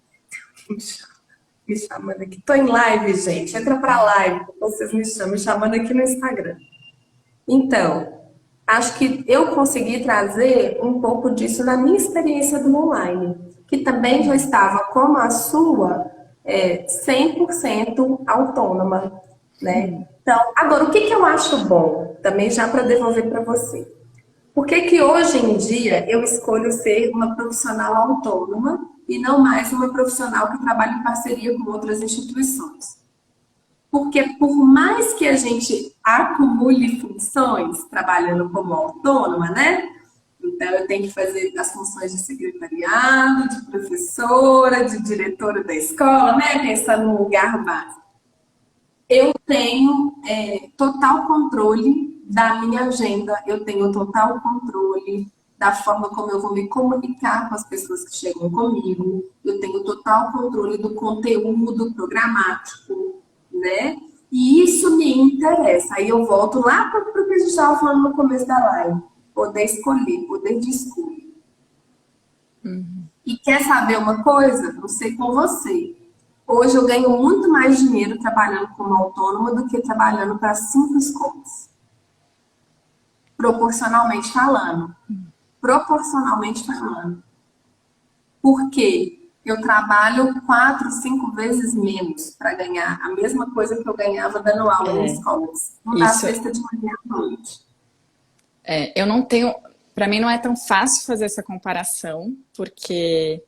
me chamando aqui. Tô em live, gente. Entra pra live, vocês me chamando aqui no Instagram. Então, acho que eu consegui trazer um pouco disso na minha experiência do online, que também já estava, como a sua, 100% autônoma, né? Então, agora, o que que eu acho bom? Também já para devolver para você. Por que que hoje em dia eu escolho ser uma profissional autônoma e não mais uma profissional que trabalha em parceria com outras instituições. Porque por mais que a gente acumule funções trabalhando como autônoma, né? Então eu tenho que fazer as funções de secretariado, de professora, de diretora da escola, né? Pensando no lugar básico. Eu tenho total controle da minha agenda, eu tenho total controle da forma como eu vou me comunicar com as pessoas que chegam comigo, eu tenho total controle do conteúdo programático, né? E isso me interessa. Aí eu volto lá para o que a gente estava falando no começo da live. Poder escolher, poder de escolha. E quer saber uma coisa? Não sei com você. Hoje eu ganho muito mais dinheiro trabalhando como autônoma do que trabalhando para 5 escolas. Proporcionalmente falando. Proporcionalmente falando. Porque eu trabalho 4, 5 vezes menos para ganhar a mesma coisa que eu ganhava dando aula em escolas. Não dá Isso, sexta de manhã à noite. eu não tenho, para mim não é tão fácil fazer essa comparação, porque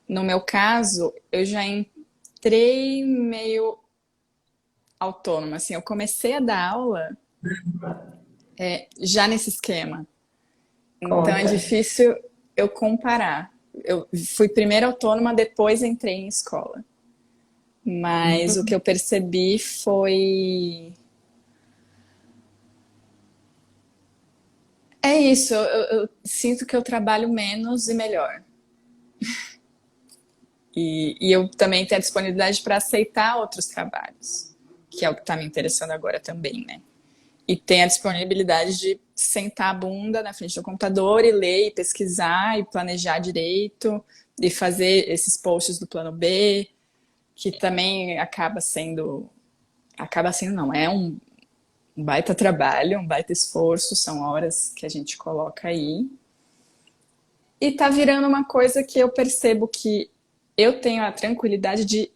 no meu caso eu já entrei meio autônoma, assim, eu comecei a dar aula já nesse esquema. Então é Conta. difícil eu comparar. Eu fui primeiro autônoma, depois entrei em escola. Mas o que eu percebi foi... É isso, eu sinto que eu trabalho menos e melhor. E eu também tenho a disponibilidade para aceitar outros trabalhos, que é o que está me interessando agora também, né? E tem a disponibilidade de sentar a bunda na frente do computador e ler, e pesquisar, e planejar direito, e fazer esses posts do plano B, que também acaba sendo não, é um baita trabalho, um baita esforço, são horas que a gente coloca aí. E tá virando uma coisa que eu percebo que eu tenho a tranquilidade de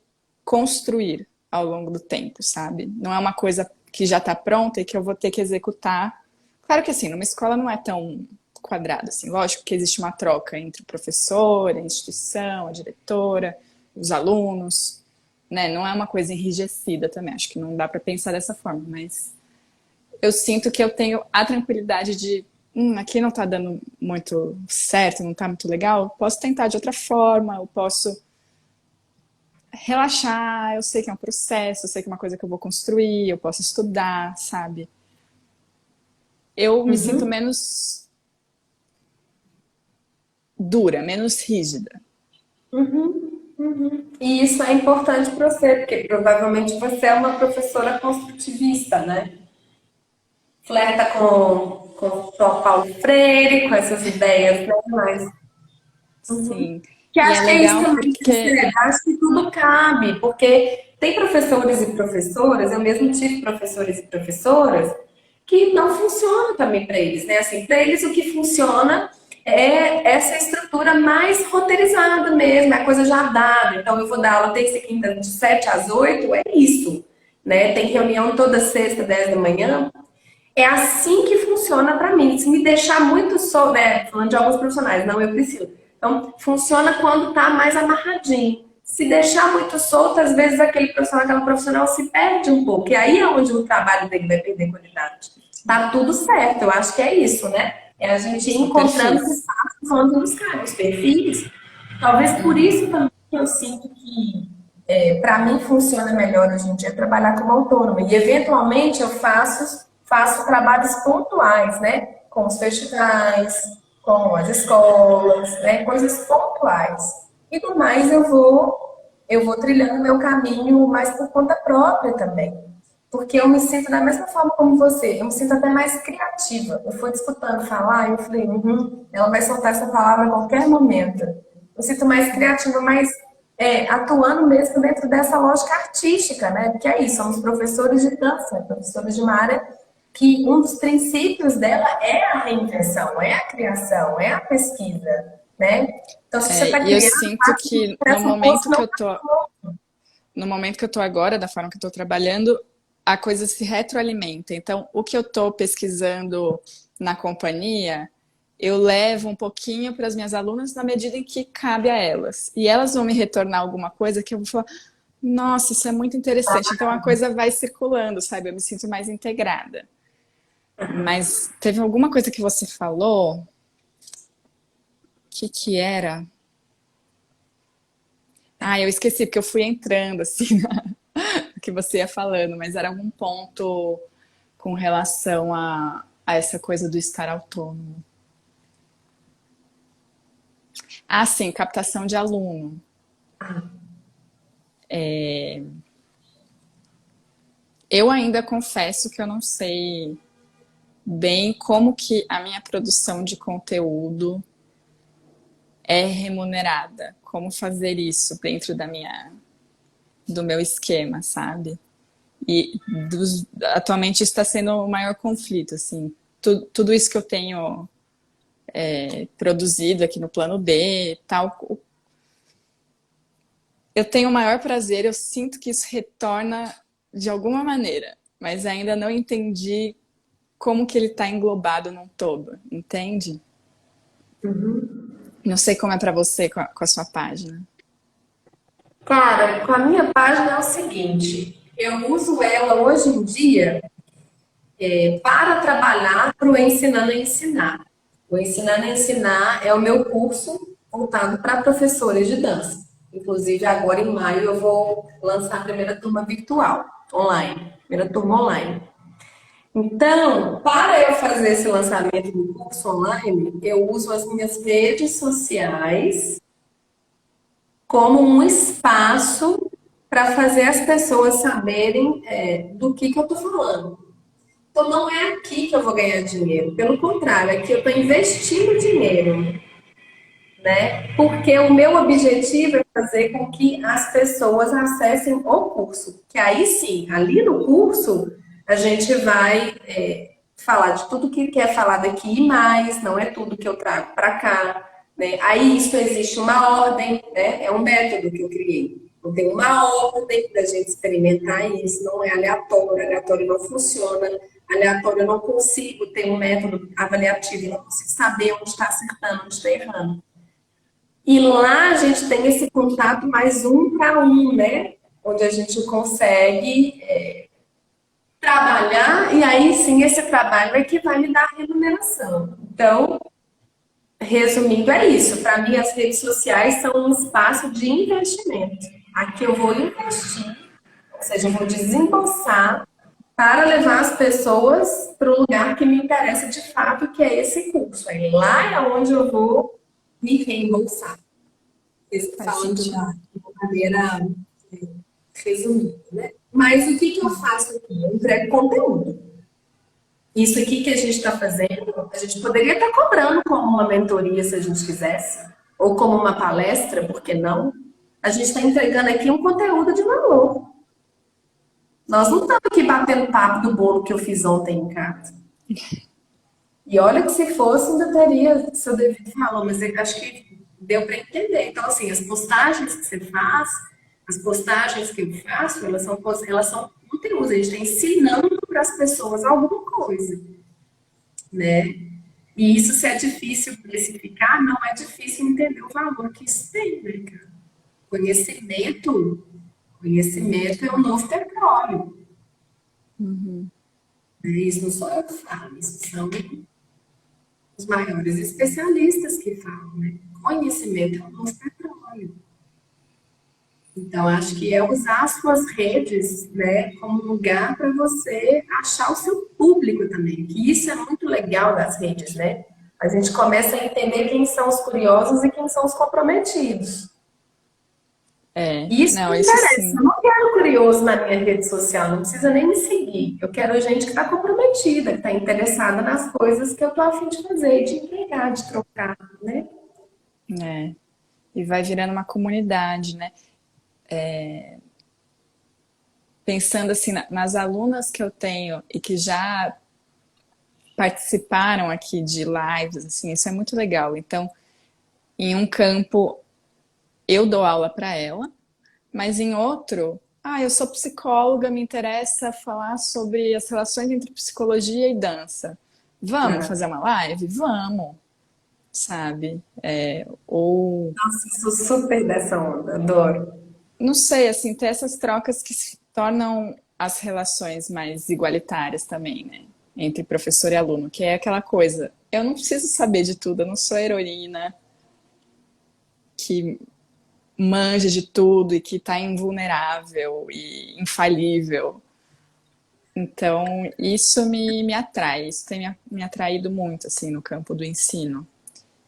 construir ao longo do tempo, sabe? Não é uma coisa que já tá pronta e que eu vou ter que executar. Claro que assim, numa escola não é tão quadrado assim. Lógico que existe uma troca entre o professor, a instituição, a diretora, os alunos, né? Não é uma coisa enrijecida também. Acho que não dá para pensar dessa forma, mas eu sinto que eu tenho a tranquilidade de aqui não tá dando muito certo, não tá muito legal, posso tentar de outra forma, eu posso relaxar, eu sei que é um processo, eu sei que é uma coisa que eu vou construir, eu posso estudar, sabe? Eu me sinto menos dura, menos rígida. E isso é importante para você, porque provavelmente você é uma professora construtivista, né? Flerta com o Paulo Freire, com essas ideias, né? Mas Sim. que E é acho que é isso legal também, porque Célia, acho que tudo cabe, porque tem professores e professoras, eu mesmo tive professores e professoras, que não funciona também para eles, né? Assim, para eles o que funciona é essa estrutura mais roteirizada mesmo, é a coisa já dada. Então eu vou dar aula terça e quinta de 7 às 8, é isso, né? Tem reunião toda sexta, 10 da manhã. É assim que funciona para mim. Se me deixar muito só, né? Falando de alguns profissionais, não eu preciso. Então, funciona quando tá mais amarradinho. Se deixar muito solto, às vezes aquele profissional, aquela profissional se perde um pouco. E aí é onde o trabalho dele vai perder qualidade. Tá tudo certo, eu acho que é isso, né? É a gente ir são encontrando os perfis. espaços onde buscar os perfis. Talvez por isso também que eu sinto que para mim funciona melhor hoje em dia trabalhar como autônoma. E eventualmente eu faço trabalhos pontuais, né? Com os festivais, com as escolas, né? Coisas pontuais. E do mais eu vou trilhando meu caminho mais por conta própria também. Porque eu me sinto da mesma forma como você, eu me sinto até mais criativa. Eu fui te escutando falar e eu falei, ela vai soltar essa palavra a qualquer momento. Eu sinto mais criativa, mais atuando mesmo dentro dessa lógica artística, né? Porque é isso, somos professores de dança, professores de uma área que um dos princípios dela é a reinvenção, é a criação, é a pesquisa, né? Então, se você está E eu criando, sinto que o pressuposto não no momento que eu tô agora, da forma que eu tô trabalhando, a coisa se retroalimenta. Então, o que eu tô pesquisando na companhia, eu levo um pouquinho para as minhas alunas na medida em que cabe a elas. E elas vão me retornar alguma coisa que eu vou falar, nossa, isso é muito interessante. Então a coisa vai circulando, sabe? Eu me sinto mais integrada. Mas teve alguma coisa que você falou? O que era? Ah, eu esqueci, porque eu fui entrando assim no que você ia falando, mas era algum ponto com relação a essa coisa do estar autônomo. Ah, sim, captação de aluno. Eu ainda confesso que eu não sei bem como que a minha produção de conteúdo é remunerada. Como fazer isso dentro do meu esquema, sabe? E atualmente isso está sendo o maior conflito, assim. Tudo isso que eu tenho produzido aqui no plano D, tal, eu tenho o maior prazer, eu sinto que isso retorna de alguma maneira, mas ainda não entendi como que ele está englobado num todo, entende? Não sei como é para você com a sua página. Cara, com a minha página é o seguinte, eu uso ela hoje em dia para trabalhar para o Ensinando a Ensinar. O Ensinando a Ensinar é o meu curso voltado para professores de dança. Inclusive, agora em maio eu vou lançar a primeira turma virtual, online. Primeira turma online. Então, para eu fazer esse lançamento do curso online, eu uso as minhas redes sociais como um espaço para fazer as pessoas saberem do que eu estou falando. Então, não é aqui que eu vou ganhar dinheiro. Pelo contrário, aqui eu estou investindo dinheiro, né? Porque o meu objetivo é fazer com que as pessoas acessem o curso. Que aí sim, ali no curso, a gente vai falar de tudo que quer falar daqui e mais, não é tudo que eu trago para cá. Né? Aí isso existe uma ordem, né? É um método que eu criei. Eu tenho uma ordem para a gente experimentar isso, não é aleatório não funciona. Aleatório eu não consigo ter um método avaliativo, eu não consigo saber onde está acertando, onde está errando. E lá a gente tem esse contato mais um para um, né? Onde a gente consegue trabalhar e aí sim esse trabalho é que vai me dar remuneração. Então, resumindo, é isso. Para mim, as redes sociais são um espaço de investimento. Aqui eu vou investir, ou seja, eu vou desembolsar para levar as pessoas para o lugar que me interessa de fato, que é esse curso. Aí lá é onde eu vou me reembolsar. Faz Falando de sentido. uma maneira resumida, né? Mas o que eu faço aqui? Eu entrego conteúdo. Isso aqui que a gente está fazendo, a gente poderia estar cobrando como uma mentoria se a gente quisesse, ou como uma palestra, por que não? A gente está entregando aqui um conteúdo de valor. Nós não estamos aqui batendo papo do bolo que eu fiz ontem em casa. E olha que se fosse, ainda teria seu devido valor, mas eu acho que deu para entender. Então, assim, as postagens que você faz, as postagens que eu faço, elas são conteúdos, a gente está ensinando para as pessoas alguma coisa, né? E isso, se é difícil precificar, não é difícil entender o valor que isso tem, né, cara? Conhecimento, conhecimento é o novo petróleo. Isso não sou eu que falo, isso são os maiores especialistas que falam, né? Conhecimento é o nosso petróleo. Então, acho que é usar as suas redes, né, como lugar para você achar o seu público também. Que isso é muito legal das redes, né? A gente começa a entender quem são os curiosos e quem são os comprometidos. E isso Não, me isso interessa. sim. Eu não quero curioso na minha rede social, não precisa nem me seguir. Eu quero gente que está comprometida, que está interessada nas coisas que eu estou a fim de fazer, de entregar, de trocar, né? É. E vai virando uma comunidade, né? Pensando assim nas alunas que eu tenho e que já participaram aqui de lives, assim, isso é muito legal. Então, em um campo eu dou aula para ela, mas em outro, eu sou psicóloga, me interessa falar sobre as relações entre psicologia e dança. Vamos fazer uma live? Vamos. sabe? Ou, Nossa, sou super dessa onda, adoro. não sei, assim, ter essas trocas que se tornam as relações mais igualitárias também, né? Entre professor e aluno, que é aquela coisa, eu não preciso saber de tudo, eu não sou heroína que manja de tudo e que tá invulnerável e infalível. Então, isso me atrai, isso tem me atraído muito, assim, no campo do ensino.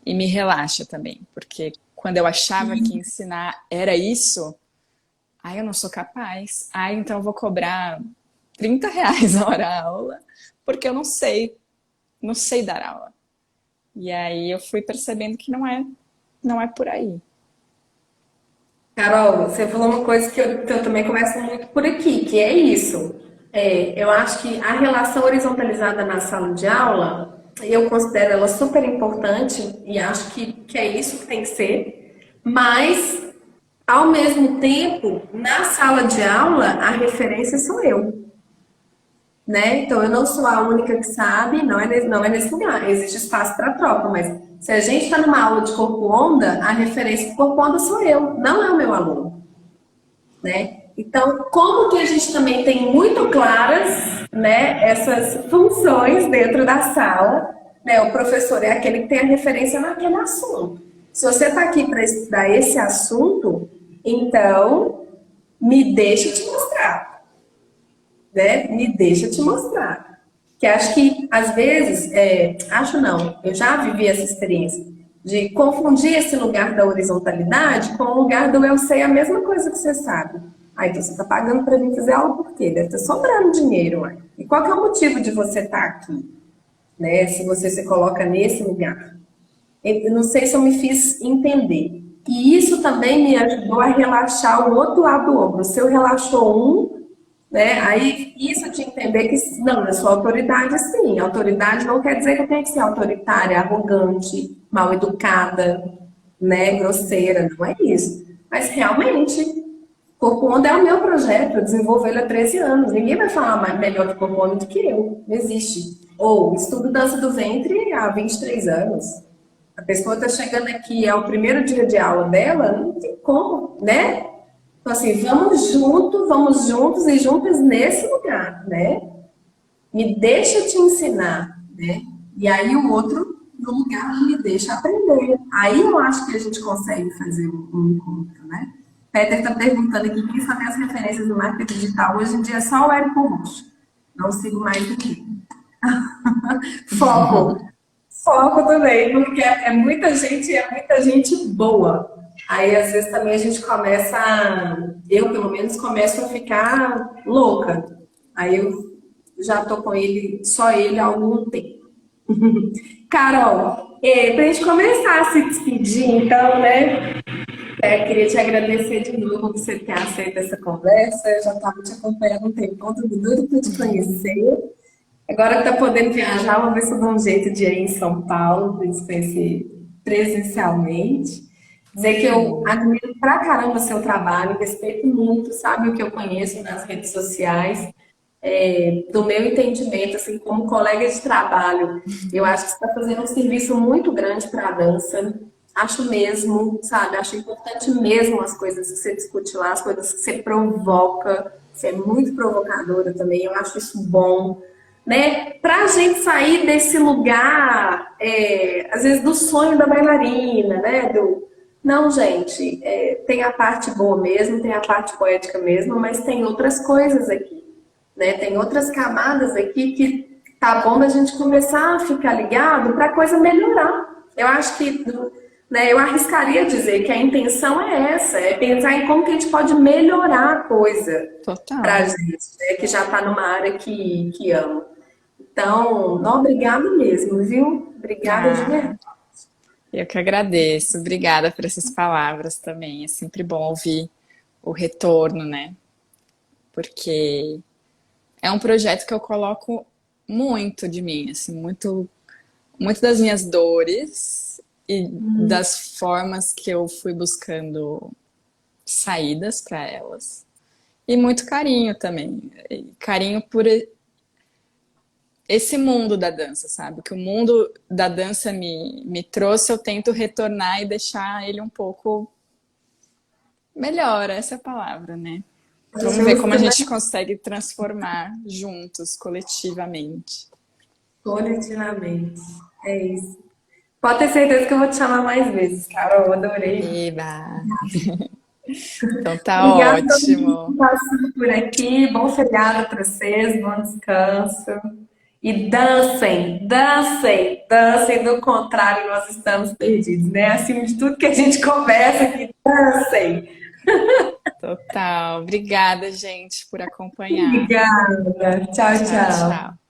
E me relaxa também, porque quando eu achava que ensinar era isso, ai, eu não sou capaz. Ai, então eu vou cobrar R$ 30 a hora a aula, porque eu não sei dar aula. E aí eu fui percebendo que não é por aí. Carol, você falou uma coisa que eu também começo muito por aqui, que é isso. Eu acho que a relação horizontalizada na sala de aula, eu considero ela super importante e acho que é isso que tem que ser, mas, ao mesmo tempo, na sala de aula, a referência sou eu. Né? Então, eu não sou a única que sabe, não é nesse lugar. Existe espaço para troca, mas se a gente está numa aula de corpo-onda, a referência do corpo-onda sou eu, não é o meu aluno, né? Então, como que a gente também tem muito claras, né, essas funções dentro da sala, né? O professor é aquele que tem a referência naquele assunto. Se você está aqui para estudar esse assunto, então me deixa te mostrar, né? Me deixa te mostrar. Que acho que, às vezes, acho não, eu já vivi essa experiência de confundir esse lugar da horizontalidade com o lugar do eu sei a mesma coisa que você sabe. Ah, então você está pagando para vir fazer aula por quê? Deve estar sobrando dinheiro, ué. E qual que é o motivo de você estar aqui? Né? Se você se coloca nesse lugar. Eu não sei se eu me fiz entender. E isso também me ajudou a relaxar o outro lado do ombro. Se eu relaxou um, né? Aí, isso de entender que, não, eu sou autoridade, sim. Autoridade não quer dizer que eu tenho que ser autoritária, arrogante, mal educada, né? Grosseira, não é isso. Mas, realmente, Corpo Onda é o meu projeto, eu desenvolvo ele há 13 anos. Ninguém vai falar melhor de Corpo Onda do que eu, não existe. Ou estudo dança do ventre há 23 anos. A pessoa está chegando aqui, é o primeiro dia de aula dela, não tem como, né? Então, assim, vamos juntos e juntas nesse lugar, né? Me deixa te ensinar, né? E aí o outro, no lugar, me deixa aprender. Aí eu acho que a gente consegue fazer um encontro, né? Peter está perguntando aqui quem sabe as referências do marketing digital. Hoje em dia é só o Érico Rocha. Não sigo mais ninguém. Foco. Foco também, porque é muita gente, é muita gente boa. Aí, às vezes, também a gente começa eu, pelo menos, começo a ficar louca. Aí eu já tô com ele, só ele há algum tempo. Carol, pra gente começar a se despedir, então, né? Queria te agradecer de novo por você ter aceito essa conversa. Eu já estava te acompanhando um tempão, tô doido para te conhecer. Agora que tá podendo viajar, vou ver se eu dou um jeito de ir em São Paulo, para se conhecer presencialmente. Dizer que eu admiro pra caramba o seu trabalho, respeito muito, sabe, o que eu conheço nas redes sociais, do meu entendimento, assim, como colega de trabalho. Eu acho que você está fazendo um serviço muito grande para a dança. Acho mesmo, sabe, acho importante mesmo as coisas que você discute lá, as coisas que você provoca. Você é muito provocadora também, eu acho isso bom, né? Para a gente sair desse lugar, às vezes do sonho da bailarina, né? Não, gente, tem a parte boa mesmo, tem a parte poética mesmo, mas tem outras coisas aqui, né? Tem outras camadas aqui que tá bom da gente começar a ficar ligado para a coisa melhorar. Eu acho que, né, eu arriscaria dizer que a intenção é essa, é pensar em como que a gente pode melhorar a coisa para a Total. gente, né, que já está numa área que ama. Então, não, obrigada mesmo, viu? Obrigada de Ah, verdade. eu que agradeço. Obrigada por essas palavras também. É sempre bom ouvir o retorno, né? Porque é um projeto que eu coloco muito de mim, assim, muito das minhas dores e das formas que eu fui buscando saídas para elas. E muito carinho também. E carinho por esse mundo da dança, sabe? Que o mundo da dança me trouxe, eu tento retornar e deixar ele um pouco melhor, essa é a palavra, né? Vamos ver como a Justo, né? gente consegue transformar juntos, coletivamente. Coletivamente. É isso. Pode ter certeza que eu vou te chamar mais vezes, Carol. Eu adorei. Eba! Então tá Obrigada a todo mundo que ótimo. passou por aqui. Bom feriado para vocês, bom descanso. E dancem, dancem, dancem. Do contrário, nós estamos perdidos, né? Acima de tudo que a gente conversa aqui, dancem. Total. Obrigada, gente, por acompanhar. Obrigada. Tchau, Tchau, tchau. tchau.